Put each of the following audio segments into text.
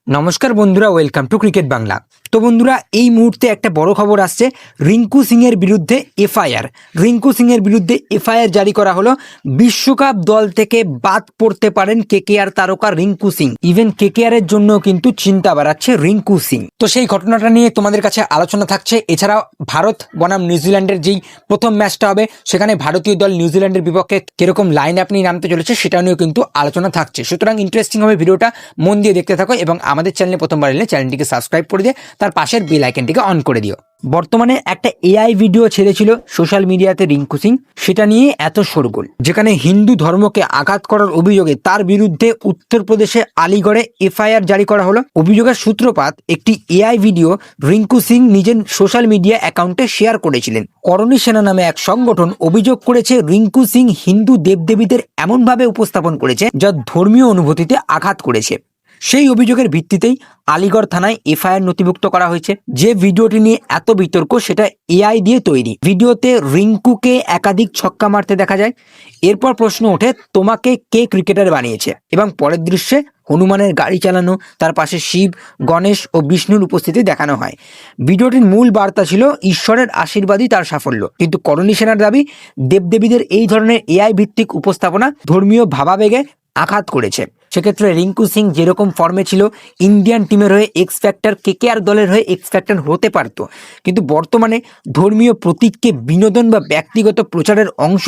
নমস্কার বন্ধুরা, welcome to cricket Bangla. তো বন্ধুরা, এই মুহূর্তে একটা বড় খবর আসছে। রিঙ্কু সিং এর বিরুদ্ধে এফআইআর জারি করা হলো। বিশ্বকাপ দল থেকে বাদ পড়তে পারেন কেকেআর তারকা রিঙ্কু সিং। ইভেন কেকেআর এর জন্য কিন্তু চিন্তা বাড়াচ্ছে রিঙ্কু সিং। তো সেই ঘটনাটা নিয়ে তোমাদের কাছে আলোচনা থাকছে। এছাড়াও ভারত বনাম নিউজিল্যান্ডের যেই প্রথম ম্যাচটা হবে, সেখানে ভারতীয় দল নিউজিল্যান্ডের বিপক্ষে কিরকম লাইন আপ নিয়ে নামতে চলেছে সেটা নিয়েও কিন্তু আলোচনা থাকছে। সুতরাং ইন্টারেস্টিং হবে, ভিডিওটা মন দিয়ে দেখতে থাকো এবং আমাদের চ্যানেলে প্রথমবার এলে চ্যানেলটিকে সাবস্ক্রাইব করে দিয়ে তার পাশের বেল আইকনটিকে অন করে দিও। বর্তমানে একটা এআই ভিডিও ছেড়েছিল সোশ্যাল মিডিয়াতে রিঙ্কু সিং, সেটা নিয়ে এত শোরগোল, যেখানে হিন্দু ধর্মকে আঘাত করার অভিযোগে তার বিরুদ্ধে উত্তরপ্রদেশে আলিগড়ে এফআইআর জারি করা হলো। অভিযোগের সূত্রপাত একটি এআই ভিডিও রিঙ্কু সিং নিজের সোশ্যাল মিডিয়া অ্যাকাউন্টে শেয়ার করেছিলেন। করণী সেনা নামে এক সংগঠন অভিযোগ করেছে রিঙ্কু সিং হিন্দু দেবদেবীদের এমনভাবে উপস্থাপন করেছে যা ধর্মীয় অনুভূতিতে আঘাত করেছে। সেই অভিযোগের ভিত্তিতেই আলিগড় থানায় এফআইআর নথিভুক্ত করা হয়েছে। যে ভিডিওটি নিয়ে এত বিতর্ক, সেটা এআই দিয়ে তৈরি। ভিডিওতে রিঙ্কুকে একাধিক ছক্কা মারতে দেখা যায়। এরপর প্রশ্ন ওঠে, তোমাকে কে ক্রিকেটার বানিয়েছে? এবং পরের দৃশ্যে হনুমানের গাড়ি চালানো, তার পাশে শিব, গণেশ ও বিষ্ণুর উপস্থিতি দেখানো হয়। ভিডিওটির মূল বার্তা ছিল ঈশ্বরের আশীর্বাদই তার সাফল্য। কিন্তু করণী সেনার দাবি, দেবদেবীদের এই ধরনের এআই ভিত্তিক উপস্থাপনা ধর্মীয় ভাবাবেগে আঘাত করেছে। সেক্ষেত্রে রিঙ্কু সিং যেরকম ফর্মে ছিল, ইন্ডিয়ান টিমের হয়ে এক্স ফ্যাক্টর, কেকেআর দলের হয়ে এক্স ফ্যাক্টর হতে পারত। কিন্তু বর্তমানে ধর্মীয় প্রতীককে বিনোদন বা ব্যক্তিগত প্রচারের অংশ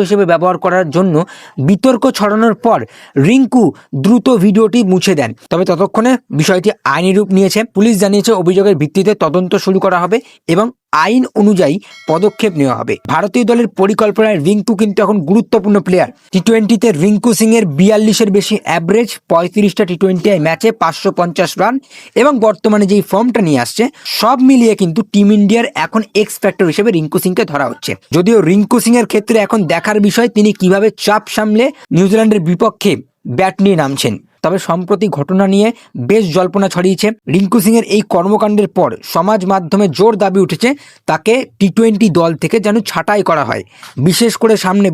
হিসেবে ব্যবহার করার জন্য বিতর্ক ছড়ানোর পর রিঙ্কু দ্রুত ভিডিওটি মুছে দেন। তবে ততক্ষণে বিষয়টি আইনি রূপ নিয়েছে। পুলিশ জানিয়েছে অভিযোগের ভিত্তিতে তদন্ত শুরু করা হবে এবং আইন অনুযায়ী পদক্ষেপ নেওয়া হবে। ভারতীয় দলের পরিকল্পনায় রিঙ্কু কিন্তু এখন গুরুত্বপূর্ণ প্লেয়ার। টি-20তে রিঙ্কু সিং এর 42-এর বেশি অ্যাভারেজ, 35টা টি-20 ম্যাচে 550 রান এবং বর্তমানে যেই ফর্মটা নিয়ে আসছে, সব মিলিয়ে কিন্তু টিম ইন্ডিয়ার এখন এক্স ফ্যাক্টর হিসেবে রিঙ্কু সিংকে ধরা হচ্ছে। যদিও রিঙ্কু সিং এর ক্ষেত্রে এখন দেখার বিষয় তিনি কিভাবে চাপ সামলে নিউজিল্যান্ডের বিপক্ষে ব্যাট নিয়ে নামছেন। তবে সম্প্রতি ঘটনা নিয়ে বেশ জল্পনা ছড়িয়েছে। রিঙ্কু সিং এর এই কর্মকাণ্ডের পর সমাজ মাধ্যমে জোর দাবি উঠেছে তাকে টি-20 দল থেকে যেন ছাঁটাই করা হয়, বিশেষ করে সামনে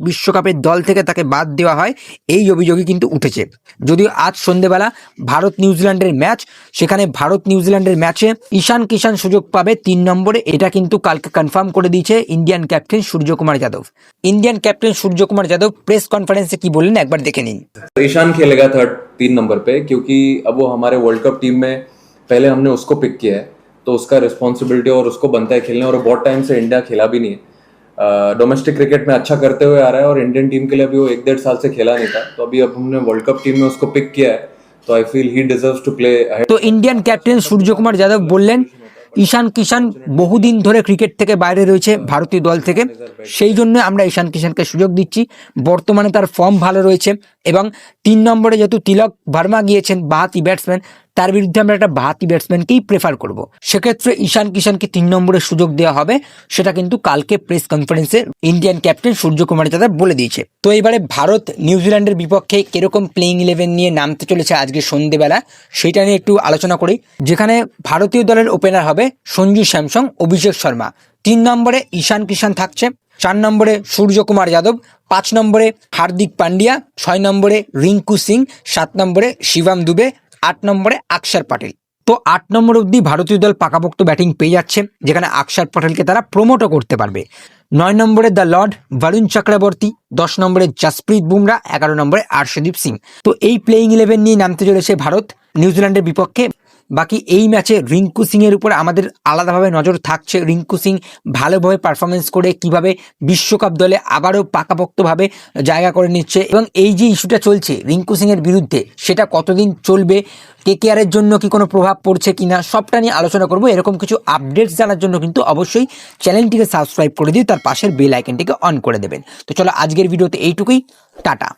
বিশ্বকাপের দল থেকে তাকে বাদ দেওয়া হয়, এই অভিযোগই কিন্তু উঠেছে। যদিও আজ সন্ধ্যেবেলা ভারত নিউজিল্যান্ডের ম্যাচ, সেখানে ভারত নিউজিল্যান্ডের ম্যাচে ঈশান কিষান সুযোগ পাবে 3 নম্বরে। এটা কিন্তু কালকে কনফার্ম করে দিয়েছে Indian captain Suryakumar Yadav. Press কনফারেন্সে কি বললেন একবার দেখে নিন। ईशान खेलेगा 3 नंबर पे, क्योंकि अब वो हमारे वर्ल्ड कप टीम में पहले हमने उसको पिक किया है, तो उसका रिस्पॉन्सिबिलिटी और उसको बनता है खेलने। और बहुत टाइम से इंडिया खेला भी नहीं है, डोमेस्टिक क्रिकेट में अच्छा करते हुए आ रहा है और इंडियन टीम के लिए अभी वो 1-1.5 साल से खेला नहीं था। तो अभी अब हमने वर्ल्ड कप टीम में उसको पिक किया है, तो I feel he deserves to play ahead. তো ইন্ডিয়ান ক্যাপ্টেন সূর্যকুমার যাদব বললেন, ঈশান কিষান বহুদিন ধরে ক্রিকেট থেকে বাইরে রয়েছে, ভারতীয় দল থেকে, সেই জন্য আমরা ঈশান কিষানকে সুযোগ দিচ্ছি। বর্তমানে তার ফর্ম ভালো রয়েছে এবং 3 নম্বরে যেহেতু তিলক ভার্মা গিয়েছেন, বাহাতি ব্যাটসম্যান, তার বিরুদ্ধে আমরা একটা বাহাতি ব্যাটসম্যানকেই প্রেফার করব। সেক্ষেত্রে ঈশান কিষানকে 3 নম্বরে সুযোগ দেওয়া হবে, সেটা কিন্তু কালকে প্রেস কনফারেন্সে ইন্ডিয়ান ক্যাপ্টেন সূর্যকুমার যাদব বলে দিয়েছে। তো এবারে ভারত নিউজিল্যান্ডের বিপক্ষে কিরকম প্লেইং 11 নিয়ে নামতে চলেছে আজকে সন্ধ্যেবেলা, সেটা নিয়ে একটু আলোচনা করি। যেখানে ভারতীয় দলের ওপেনার হবে সঞ্জু স্যামসং, অভিষেক শর্মা। 3 নম্বরে ঈশান কিষান থাকছে, 4 নম্বরে সূর্যকুমার যাদব, 5 নম্বরে হার্দিক পান্ডিয়া, 6 নম্বরে রিঙ্কু সিং, 7 নম্বরে শিবম দুবে, 8 নম্বরে আকসার প্যাটেল। তো 8 নম্বর অবধি ভারতীয় দল পাকাপোক্ত ব্যাটিং পেয়ে যাচ্ছে, যেখানে আকসার প্যাটেলকে তারা প্রমোটও করতে পারবে। 9 নম্বরে দ্য লর্ড বরুণ চক্রবর্তী, 10 নম্বরে জসপ্রীত বুমরা, 11 নম্বরে আর্শদীপ সিং। তো এই প্লেইং 11 নিয়ে নামতে চলেছে ভারত নিউজিল্যান্ডের বিপক্ষে। বাকি এই ম্যাচে রিঙ্কু সিং এর উপর আমাদের আলাদাভাবে নজর থাকছে। রিঙ্কু সিং ভালোভাবে পারফরমেন্স করে কিভাবে বিশ্বকাপ দলে আবারও পাকাপোক্তভাবে জায়গা করে নিচ্ছে এবং এই যে ইস্যুটা চলছে রিঙ্কু সিং এর বিরুদ্ধে, সেটা কতদিন চলবে, কেকেআর এর জন্য কি কোনো প্রভাব পড়ছে কিনা, সবটা নিয়ে আলোচনা করব। এরকম কিছু আপডেটস জানার জন্য কিন্তু অবশ্যই চ্যানেলটিকে সাবস্ক্রাইব করে দিয়ে তার পাশের বেল আইকনটিকে অন করে দেবেন। তো চলো আজকের ভিডিওতে এইটুকুই, টাটা।